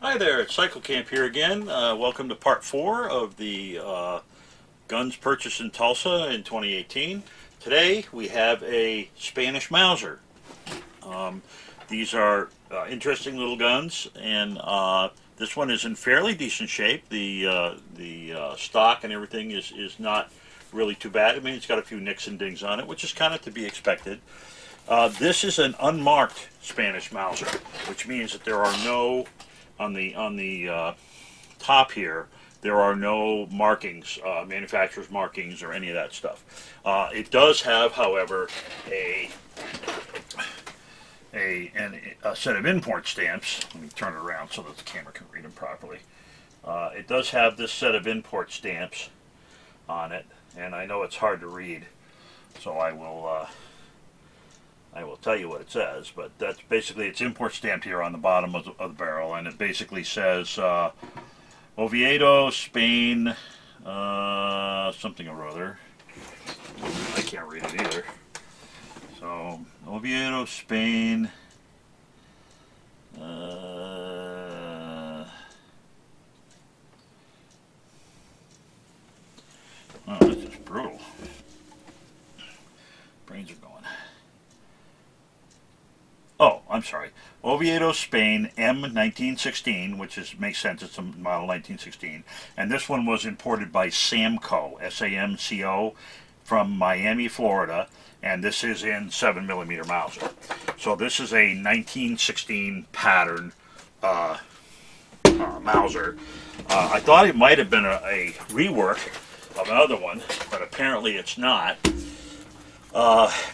Hi there, it's Cycle Camp here again. Welcome to part 4 of the guns purchased in Tulsa in 2018. Today we have a Spanish Mauser. These are interesting little guns, and this one is in fairly decent shape. The stock and everything is not really too bad. I mean, it's got a few nicks and dings on it, which is kind of to be expected. This is an unmarked Spanish Mauser, which means that there are no on the top here, there are no markings, manufacturer's markings or any of that stuff. It does have, however, a set of import stamps. Let me turn it around so that the camera can read them properly. It does have this set of import stamps on it, and I know it's hard to read, so I will tell you what it says, but that's basically, it's import stamped here on the bottom of the barrel, and it basically says Oviedo, Spain, something or other. I can't read it either. So, Oviedo, Spain, oh, this is brutal. Brains are going. Oh, I'm sorry. Oviedo, Spain, M1916, which makes sense. It's a model 1916. And this one was imported by Samco, S-A-M-C-O, from Miami, Florida. And this is in 7mm Mauser. So this is a 1916 pattern Mauser. I thought it might have been a rework of another one, but apparently it's not.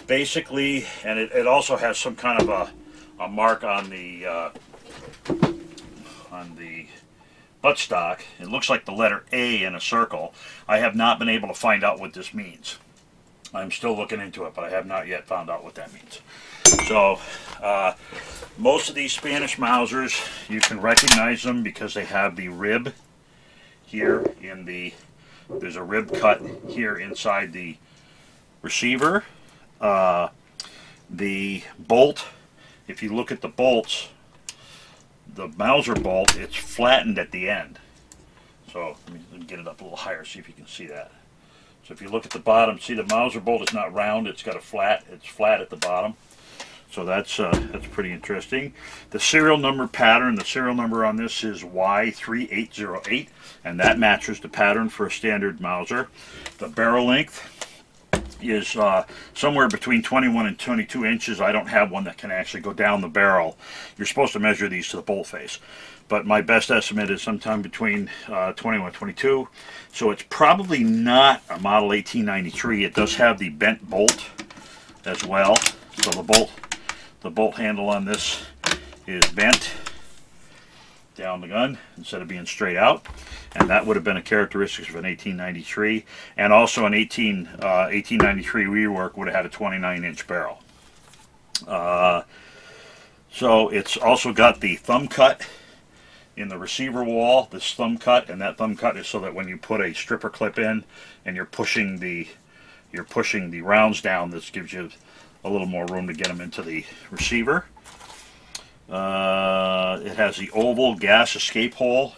Basically, and it also has some kind of a mark on the buttstock. It looks like the letter A in a circle. I have not been able to find out what this means. I'm still looking into it, but I have not yet found out what that means. So, most of these Spanish Mausers, you can recognize them because they have the rib here in the, there's a rib cut here inside the receiver. The bolt, if you look at the bolts, the Mauser bolt, it's flattened at the end. So let me get it up a little higher, see if you can see that. So if you look at the bottom, see the Mauser bolt is not round, it's got a flat, it's flat at the bottom. So that's pretty interesting. The serial number pattern, the serial number on this is Y3808, and that matches the pattern for a standard Mauser. The barrel length is somewhere between 21 and 22 inches. I don't have one that can actually go down the barrel. You're supposed to measure these to the bolt face, but my best estimate is sometime between 21 and 22. So it's probably not a model 1893. It does have the bent bolt as well. So the bolt handle on this is bent down the gun instead of being straight out, and that would have been a characteristic of an 1893, and also an 1893 rework would have had a 29-inch barrel. So it's also got the thumb cut in the receiver wall, this thumb cut, and that thumb cut is so that when you put a stripper clip in and you're pushing the rounds down, this gives you a little more room to get them into the receiver. It has the oval gas escape hole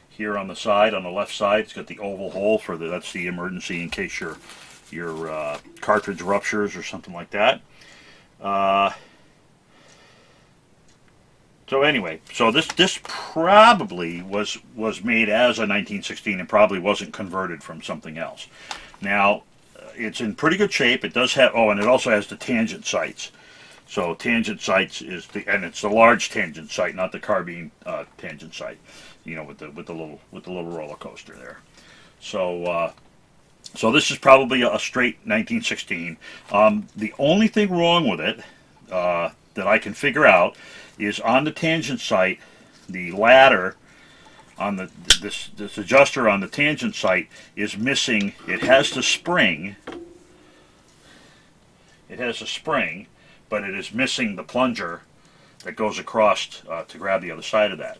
here on the side, on the left side. It's got the oval hole for that's the emergency in case your cartridge ruptures or something like that. So anyway, so this probably was made as a 1916 and probably wasn't converted from something else. Now, it's in pretty good shape. It does have, oh, and it also has the tangent sights. So tangent sights is and it's the large tangent sight, not the carbine tangent sight. You know, with the little roller coaster there. So so this is probably a straight 1916. The only thing wrong with it that I can figure out is on the tangent sight, the ladder on this adjuster on the tangent sight is missing. It has the spring. It has a spring, but it is missing the plunger that goes across to grab the other side of that.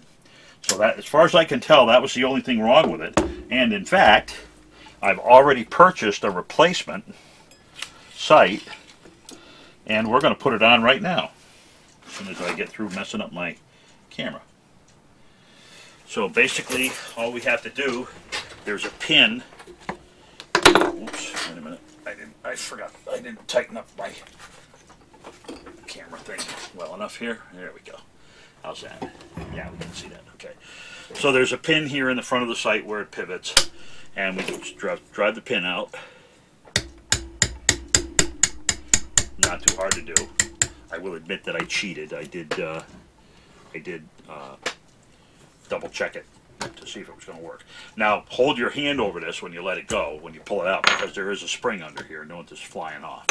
So that, as far as I can tell, that was the only thing wrong with it. And in fact, I've already purchased a replacement sight, and we're going to put it on right now, as soon as I get through messing up my camera. So basically, all we have to do, there's a pin. Oops, wait a minute. I forgot. I didn't tighten up my camera thing well enough here. There we go. How's that? Yeah, we can see that. Okay. So there's a pin here in the front of the sight where it pivots, and we just drive the pin out. Not too hard to do. I will admit that I cheated. I did double check it to see if it was going to work. Now hold your hand over this when you let it go, when you pull it out, because there is a spring under here. Don't just flying off.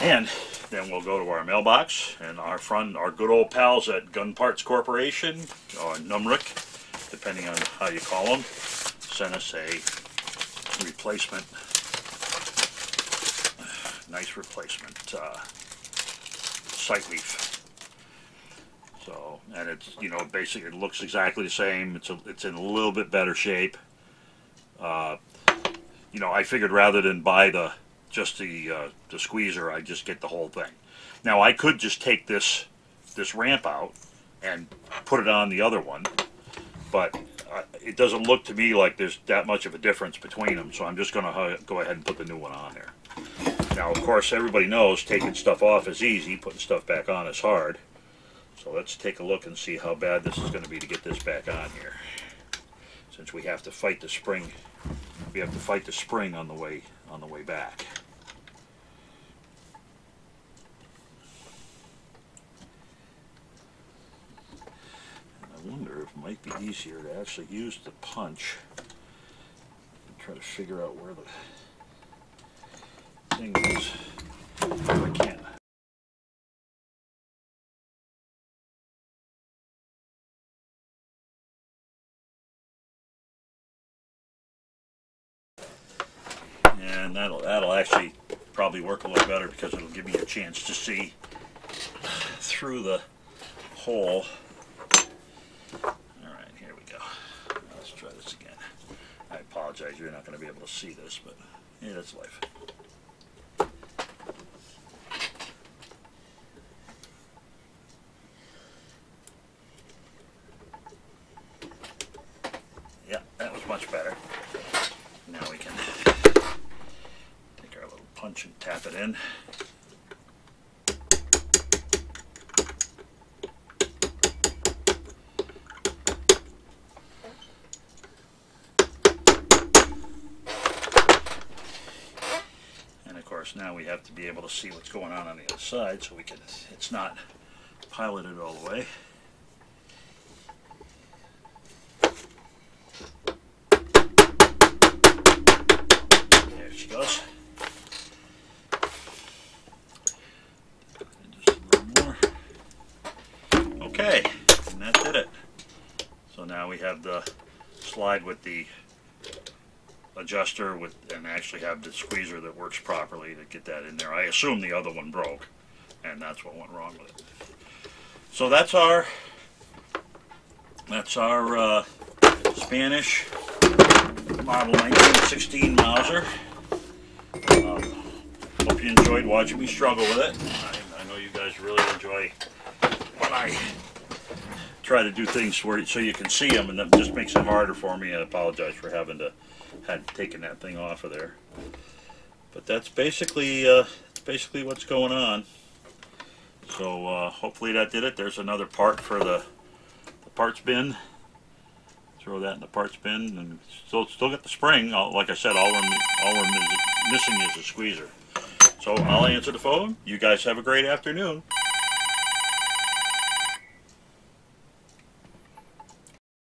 And then we'll go to our mailbox, and our good old pals at Gun Parts Corporation, or NUMRIC, depending on how you call them, sent us a replacement, nice replacement sight leaf. So, and it's, you know, basically it looks exactly the same. It's in a little bit better shape. You know, I figured rather than buy the squeezer, I just get the whole thing. Now I could just take this ramp out and put it on the other one, but it doesn't look to me like there's that much of a difference between them, so I'm just going to go ahead and put the new one on there. Now, of course, everybody knows taking stuff off is easy, putting stuff back on is hard. So let's take a look and see how bad this is going to be to get this back on here. Since we have to fight the spring, we have to fight the spring on the way back. And I wonder if it might be easier to actually use the punch and try to figure out where the thing is. If I can't. And that'll actually probably work a little better, because it'll give me a chance to see through the hole. Alright, here we go. Let's try this again. I apologize, you're not going to be able to see this, but yeah, that's life. Yeah, that was much better. Now we can take our little punch and tap it in. And of course now we have to be able to see what's going on the other side, so we can, it's not piloted all the way. There she goes. And just a little more. Okay, and that did it. So now we have the slide with the adjuster and actually have the squeezer that works properly to get that in there. I assume the other one broke, and that's what went wrong with it. So that's our Spanish model 1916 Mauser. Hope you enjoyed watching me struggle with it. I know you guys really enjoy when I try to do things so you can see them, and that just makes it harder for me. I apologize for having to taken that thing off of there. But that's basically what's going on. So hopefully that did it. There's another part for the parts bin. Throw that in the parts bin, and still got the spring. Like I said, all we're missing is a squeezer. So I'll answer the phone. You guys have a great afternoon.